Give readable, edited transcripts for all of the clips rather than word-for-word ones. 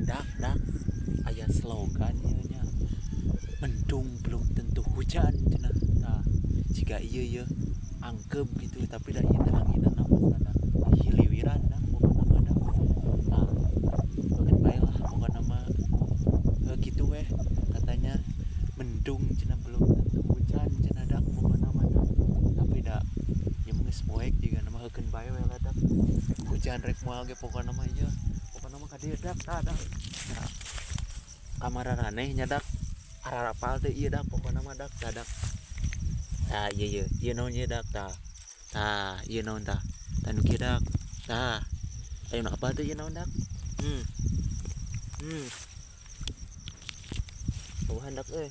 dak ayat slogannya nya mendung belum tentu hujan cenah. Nah jika iya angkep gitu tapi dah ieu teranginan nama sana hiliwiran dah pokokna mah dah. Nah bagian bae lah pokokna mah gitu weh katanya mendung cenah belum tentu hujan cenah dak pokokna mah dah. Tapi dah ieu mah geus poek juga nama heukeun bae we lah dak. Hujan rek moal ge pokokna mah ieu. Pokokna mah ka dieu dak tah dak. Nah, kamararaneh nya dak harapal teh ieu dak pokokna mah dak tah dak. Tah ieu naon ieu dak tah. Tah ieu naon tah. Tah nu kieu dak. Tah. Ayeuna apal teh ieu naon dak. Hmm. Hmm. Tuhan dak euy.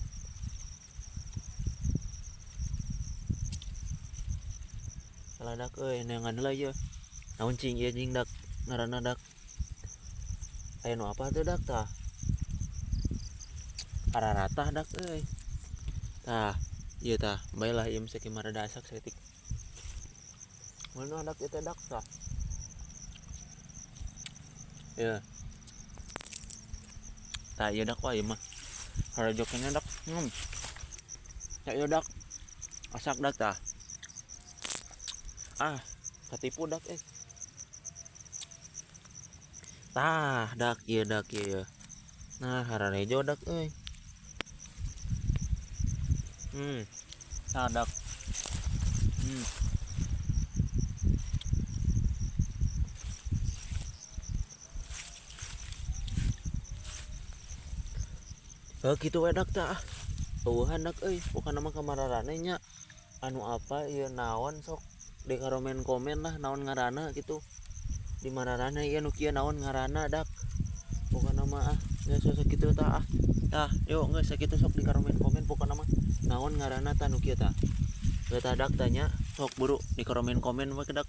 Salah dak euy neangan heula ieu. Naon cing ieu cing dak ngaranna dak. Ayeuna apal teh dak tah. Araratah dak euy. Tah, ieu tah, baelah ieu mah saking marada asak saeutik. Mun dak ieu teh dak tah. Ieu. Tah ieu dak wae mah. Harajokeunna dak. Ya ieu dak. Asak dak tah. Ah, katipu dak Tah, dak ieu dak ieu. Nah, hararejo dak euy. Tah dak. Kitu we dak tah. Eueuhan dak euy, pokona mah kamararane nya anu apa ieu naon sok di komen lah naon ngaranna gitu. Di mararana ieu nu kieu naon ngaranna dak. Pokona mah geus sakitu tah. Tah, yuk geus sakitu sok di komen pokona mah naon ngaranna tah nu kieu tah. Tah dak tanya sok buru di komen we dak.